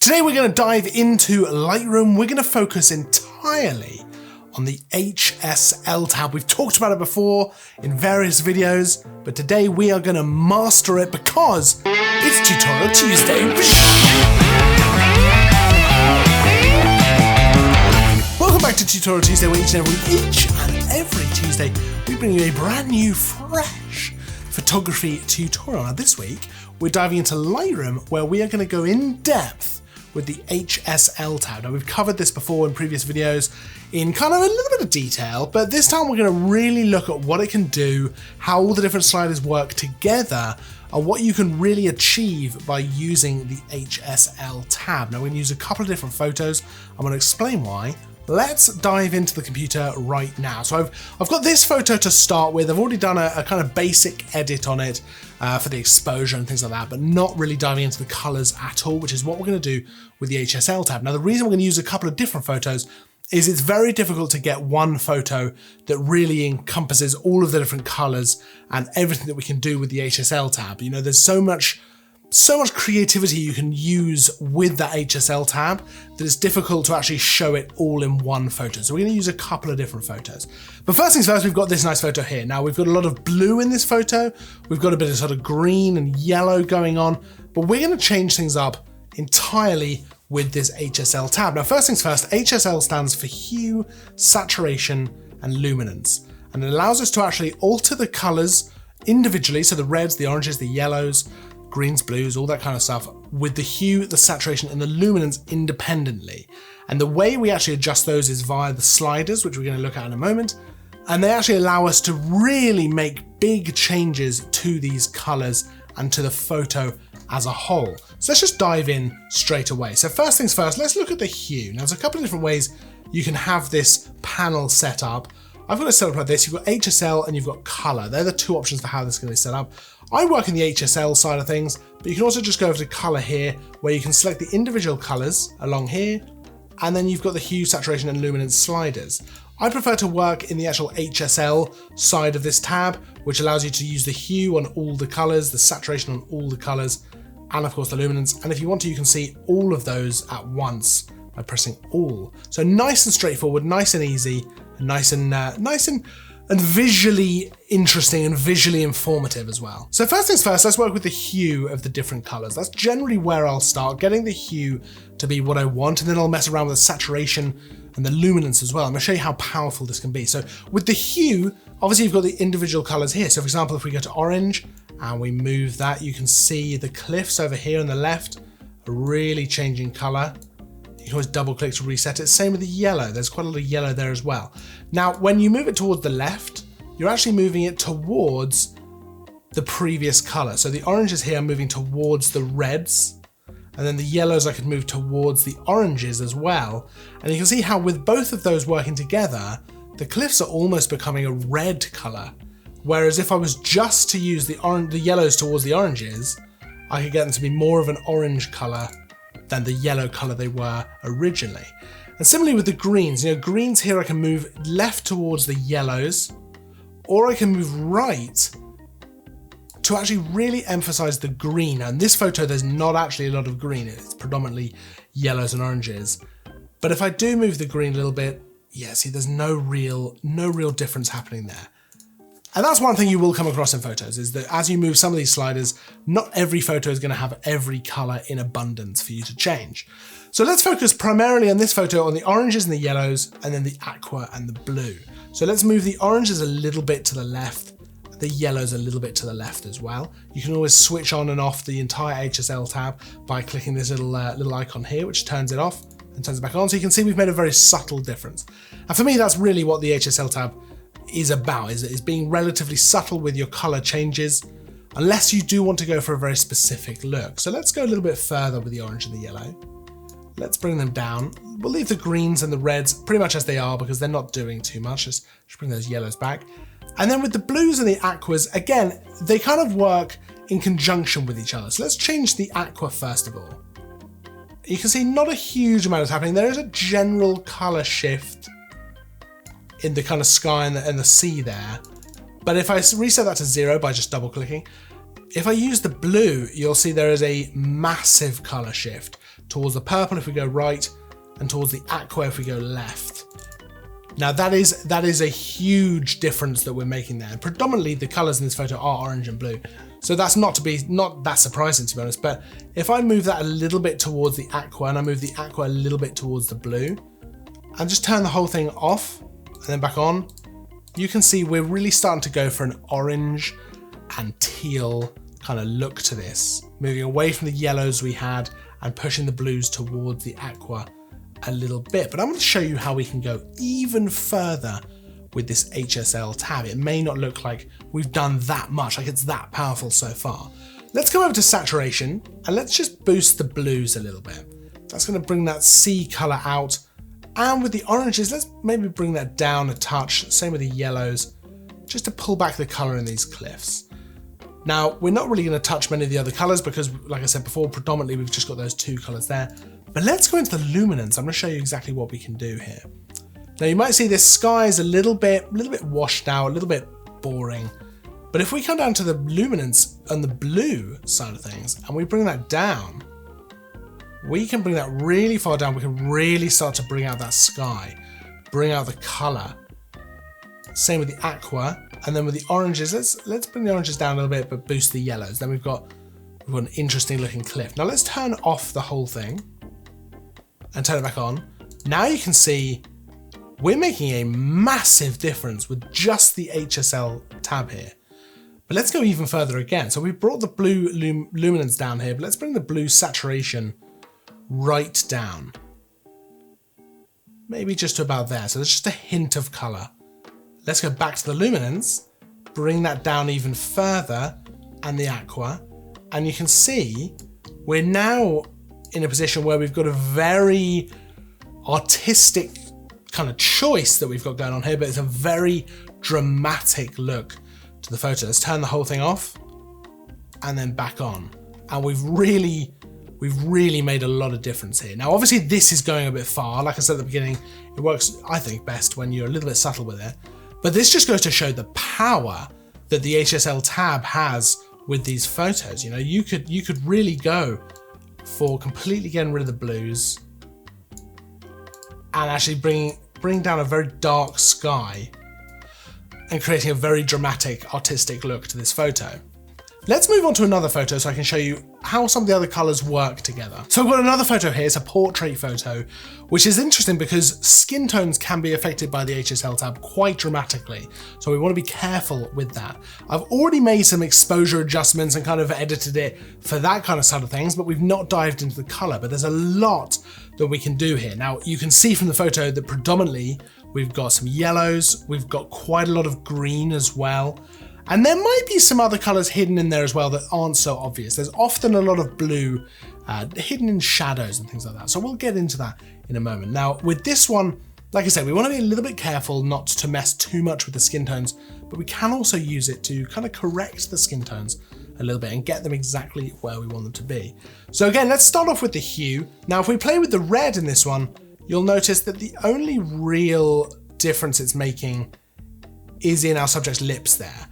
Today we're going to dive into Lightroom. We're going to focus entirely on the HSL tab. We've talked about it before in various videos, but today we are going to master it because it's Tutorial Tuesday. Welcome back to Tutorial Tuesday, where each and every Tuesday we bring you a brand new, fresh photography tutorial. Now this week we're diving into Lightroom, where we are going to go in depth with the HSL tab. Now we've covered this before in previous videos in kind of a little bit of detail, but this time we're going to really look at what it can do, how all the different sliders work together, and what you can really achieve by using the HSL tab. Now we're going to use a couple of different photos. I'm going to explain why. Let's dive into the computer right now. So I've got this photo to start with. I've already done a kind of basic edit on it for the exposure and things like that, but not really diving into the colors at all, which is what we're going to do with the HSL tab. Now the reason we're going to use a couple of different photos is it's very difficult to get one photo that really encompasses all of the different colors and everything that we can do with the HSL tab. You know, there's so much creativity you can use with that HSL tab that it's difficult to actually show it all in one photo. So we're going to use a couple of different photos. But first things first, we've got this nice photo here. Now we've got a lot of blue in this photo. We've got a bit of sort of green and yellow going on, but we're going to change things up entirely with this HSL tab. Now first things first, HSL stands for hue, saturation, and luminance. And it allows us to actually alter the colors individually. So the reds, the oranges, the yellows, greens, blues, all that kind of stuff, with the hue, the saturation, and the luminance independently. And the way we actually adjust those is via the sliders, which we're going to look at in a moment. And they actually allow us to really make big changes to these colors and to the photo as a whole. So let's just dive in straight away. So first things first, let's look at the hue. Now there's a couple of different ways you can have this panel set up. I've got it set up like this. You've got HSL and you've got color. They're the two options for how this is going to be set up. I work in the HSL side of things, but you can also just go over to color here, where you can select the individual colors along here, and then you've got the hue, saturation, and luminance sliders. I prefer to work in the actual HSL side of this tab, which allows you to use the hue on all the colors, the saturation on all the colors, and of course the luminance. And if you want to, you can see all of those at once by pressing all. So nice and straightforward, nice and easy, and nice and visually interesting and visually informative as well. So first things first, let's work with the hue of the different colors. That's generally where I'll start, getting the hue to be what I want, and then I'll mess around with the saturation and the luminance as well. I'm gonna show you how powerful this can be. So with the hue, obviously you've got the individual colors here. So for example, if we go to orange and we move that, you can see the cliffs over here on the left are really changing color. You can always double click to reset it. Same with the yellow. There's quite a lot of yellow there as well. Now, when you move it towards the left, you're actually moving it towards the previous color. So the oranges here are moving towards the reds, and then the yellows I could move towards the oranges as well. And you can see how with both of those working together, the cliffs are almost becoming a red color. Whereas if I was just to use the yellows towards the oranges, I could get them to be more of an orange color than the yellow color they were originally. And similarly with the greens, you know, greens here I can move left towards the yellows, or I can move right to actually really emphasize the green. And in this photo, there's not actually a lot of green. It's predominantly yellows and oranges. But if I do move the green a little bit, yeah, see, there's no real difference happening there. And that's one thing you will come across in photos, is that as you move some of these sliders, not every photo is going to have every color in abundance for you to change. So let's focus primarily on this photo on the oranges and the yellows, and then the aqua and the blue. So let's move the oranges a little bit to the left, the yellows a little bit to the left as well. You can always switch on and off the entire HSL tab by clicking this little icon here, which turns it off and turns it back on. So you can see we've made a very subtle difference. And for me, that's really what the HSL tab is about, is being relatively subtle with your color changes, unless you do want to go for a very specific look. So let's go a little bit further with the orange and the yellow. Let's bring them down. We'll leave the greens and the reds pretty much as they are because they're not doing too much. Just bring those yellows back. And then with the blues and the aquas, again, they kind of work in conjunction with each other. So let's change the aqua first of all. You can see not a huge amount is happening. There is a general color shift in the kind of sky and the sea there. But if I reset that to 0 by just double clicking, if I use the blue, you'll see there is a massive color shift towards the purple if we go right, and towards the aqua if we go left. Now that is a huge difference that we're making there. And predominantly the colors in this photo are orange and blue. So that's not that surprising, to be honest. But if I move that a little bit towards the aqua and I move the aqua a little bit towards the blue and just turn the whole thing off and then back on, you can see we're really starting to go for an orange and teal kind of look to this, moving away from the yellows we had and pushing the blues towards the aqua a little bit. But I'm going to show you how we can go even further with this HSL tab. It may not look like we've done that much, like it's that powerful so far. Let's come over to saturation and let's just boost the blues a little bit. That's going to bring that sea color out. And with the oranges, let's maybe bring that down a touch. Same with the yellows, just to pull back the color in these cliffs. Now, we're not really going to touch many of the other colors because, like I said before, predominantly we've just got those two colors there. But let's go into the luminance. I'm going to show you exactly what we can do here. Now, you might see this sky is a little bit washed out, a little bit boring. But if we come down to the luminance on the blue side of things and we bring that down, we can bring that really far down. We can really start to bring out that sky, bring out the color. Same with the aqua. And then with the oranges, let's bring the oranges down a little bit, but boost the yellows. Then we've got an interesting looking cliff. Now let's turn off the whole thing and turn it back on. Now you can see we're making a massive difference with just the HSL tab here. But let's go even further again. So we've brought the blue luminance down here, but let's bring the blue saturation right down. Maybe just to about there. So there's just a hint of color. Let's go back to the luminance, bring that down even further, and the aqua. And you can see we're now in a position where we've got a very artistic kind of choice that we've got going on here, but it's a very dramatic look to the photo. Let's turn the whole thing off and then back on. And we've really made a lot of difference here. Now, obviously this is going a bit far. Like I said at the beginning, it works, I think, best when you're a little bit subtle with it. But this just goes to show the power that the HSL tab has with these photos. You know, you could really go for completely getting rid of the blues and actually bring down a very dark sky and creating a very dramatic, artistic look to this photo. Let's move on to another photo so I can show you how some of the other colors work together. So I've got another photo here. It's a portrait photo, which is interesting because skin tones can be affected by the HSL tab quite dramatically. So we want to be careful with that. I've already made some exposure adjustments and kind of edited it for that kind of side of things, but we've not dived into the color. But there's a lot that we can do here. Now, you can see from the photo that predominantly we've got some yellows, we've got quite a lot of green as well. And there might be some other colors hidden in there as well that aren't so obvious. There's often a lot of blue hidden in shadows and things like that. So we'll get into that in a moment. Now with this one, like I said, we want to be a little bit careful not to mess too much with the skin tones, but we can also use it to kind of correct the skin tones a little bit and get them exactly where we want them to be. So again, let's start off with the hue. Now, if we play with the red in this one, you'll notice that the only real difference it's making is in our subject's lips there.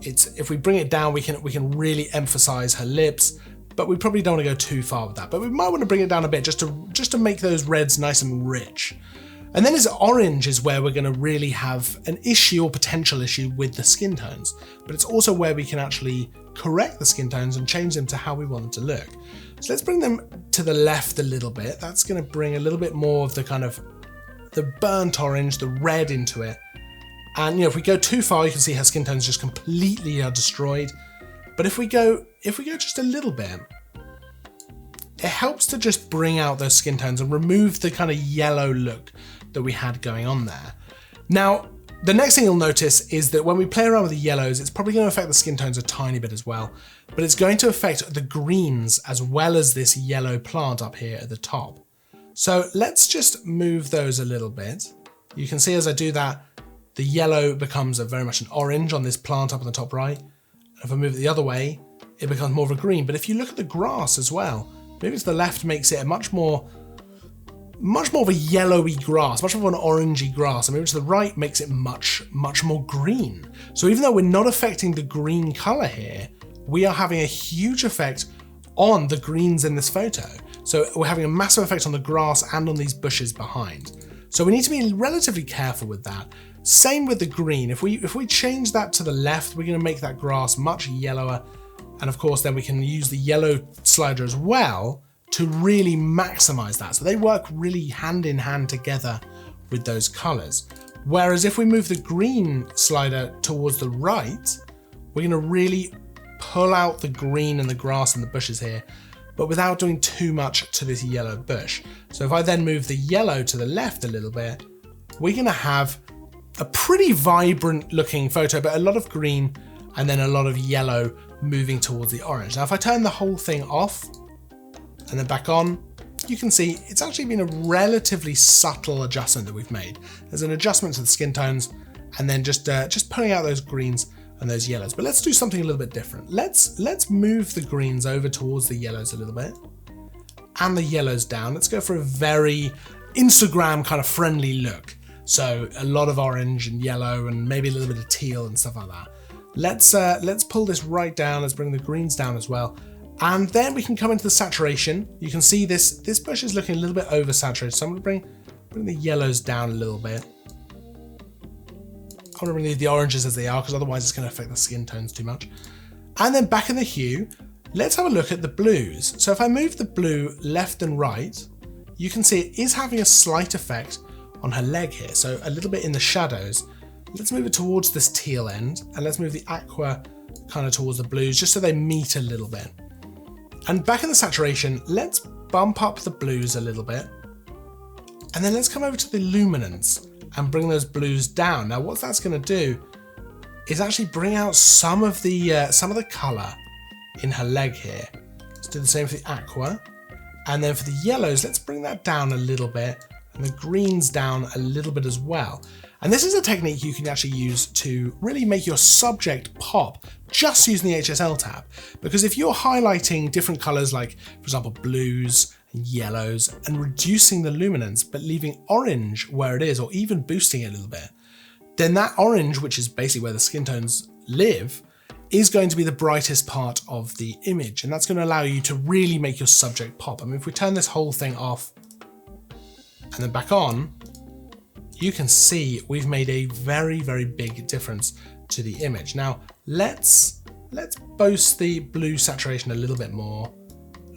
If we bring it down, we can really emphasize her lips, but we probably don't want to go too far with that. But we might want to bring it down a bit just to make those reds nice and rich. And then as orange is where we're going to really have an issue or potential issue with the skin tones, but it's also where we can actually correct the skin tones and change them to how we want them to look. So let's bring them to the left a little bit. That's going to bring a little bit more of the kind of the burnt orange, the red into it. And you know, if we go too far, you can see her skin tones just completely are destroyed. But if we go just a little bit, it helps to just bring out those skin tones and remove the kind of yellow look that we had going on there. Now, the next thing you'll notice is that when we play around with the yellows, it's probably going to affect the skin tones a tiny bit as well, but it's going to affect the greens as well as this yellow plant up here at the top. So let's just move those a little bit. You can see as I do that, the yellow becomes very much an orange on this plant up on the top right. And if I move it the other way, it becomes more of a green. But if you look at the grass as well, maybe to the left makes it a much more of a yellowy grass, much more of an orangey grass. And maybe to the right makes it much more green. So even though we're not affecting the green color here, we are having a huge effect on the greens in this photo. So we're having a massive effect on the grass and on these bushes behind. So we need to be relatively careful with that. Same with the green. If we change that to the left, we're going to make that grass much yellower. And of course, then we can use the yellow slider as well to really maximize that. So they work really hand in hand together with those colors. Whereas if we move the green slider towards the right, we're going to really pull out the green and the grass and the bushes here, but without doing too much to this yellow bush. So if I then move the yellow to the left a little bit, we're going to have a pretty vibrant looking photo, but a lot of green and then a lot of yellow moving towards the orange. Now, if I turn the whole thing off and then back on, you can see it's actually been a relatively subtle adjustment that we've made. There's an adjustment to the skin tones and then just pulling out those greens and those yellows. But let's do something a little bit different. Let's move the greens over towards the yellows a little bit and the yellows down. Let's go for a very Instagram kind of friendly look. So a lot of orange and yellow and maybe a little bit of teal and stuff like that. Let's pull this right down. Let's bring the greens down as well. And then we can come into the saturation. You can see this bush is looking a little bit oversaturated. So I'm going to bring the yellows down a little bit. I want to bring the oranges as they are, because otherwise it's going to affect the skin tones too much. And then back in the hue, let's have a look at the blues. So if I move the blue left and right, you can see it is having a slight effect on her leg here. So a little bit in the shadows. Let's move it towards this teal end, and let's move the aqua kind of towards the blues, just so they meet a little bit. And back in the saturation, let's bump up the blues a little bit. And then let's come over to the luminance and bring those blues down. Now what that's going to do is actually bring out some of the color in her leg here. Let's do the same for the aqua. And then for the yellows, let's bring that down a little bit and the greens down a little bit as well. And this is a technique you can actually use to really make your subject pop just using the HSL tab. Because if you're highlighting different colors like, for example, blues and yellows and reducing the luminance, but leaving orange where it is, or even boosting it a little bit, then that orange, which is basically where the skin tones live, is going to be the brightest part of the image. And that's going to allow you to really make your subject pop. I mean, if we turn this whole thing off and then back on, you can see we've made a very, very big difference to the image. Now let's boost the blue saturation a little bit more,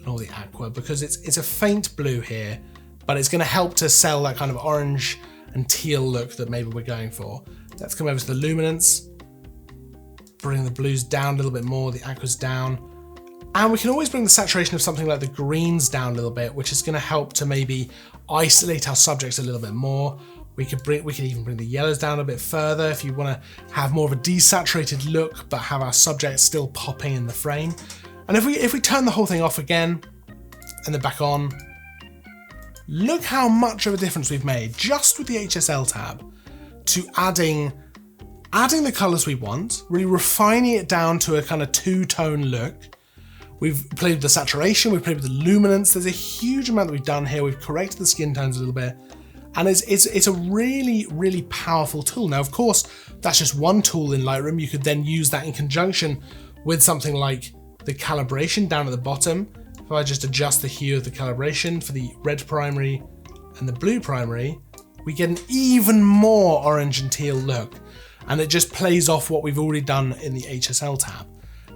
or the aqua, because it's a faint blue here, but it's going to help to sell that kind of orange and teal look that maybe we're going for. Let's come over to the luminance, bring the blues down a little bit more, the aquas down. And we can always bring the saturation of something like the greens down a little bit, which is going to help to maybe isolate our subjects a little bit more. We could even bring the yellows down a bit further if you want to have more of a desaturated look, but have our subject still popping in the frame. And if we turn the whole thing off again and then back on, look how much of a difference we've made just with the HSL tab to adding the colors we want, really refining it down to a kind of two-tone look. We've played with the saturation, we've played with the luminance. There's a huge amount that we've done here. We've corrected the skin tones a little bit. And it's a really, really powerful tool. Now, of course, that's just one tool in Lightroom. You could then use that in conjunction with something like the calibration down at the bottom. If I just adjust the hue of the calibration for the red primary and the blue primary, we get an even more orange and teal look. And it just plays off what we've already done in the HSL tab.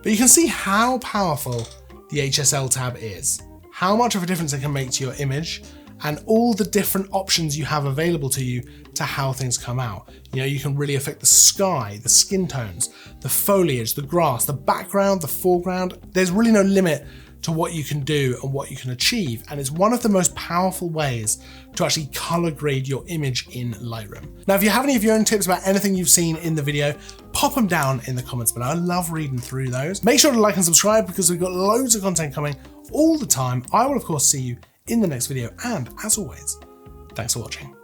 But you can see how powerful the HSL tab is, how much of a difference it can make to your image, and all the different options you have available to you to how things come out. You know, you can really affect the sky, the skin tones, the foliage, the grass, the background, the foreground. There's really no limit to what you can do and what you can achieve. And it's one of the most powerful ways to actually color grade your image in Lightroom. Now, if you have any of your own tips about anything you've seen in the video, pop them down in the comments below. I love reading through those. Make sure to like and subscribe because we've got loads of content coming all the time. I will, of course, see you in the next video. And as always, thanks for watching.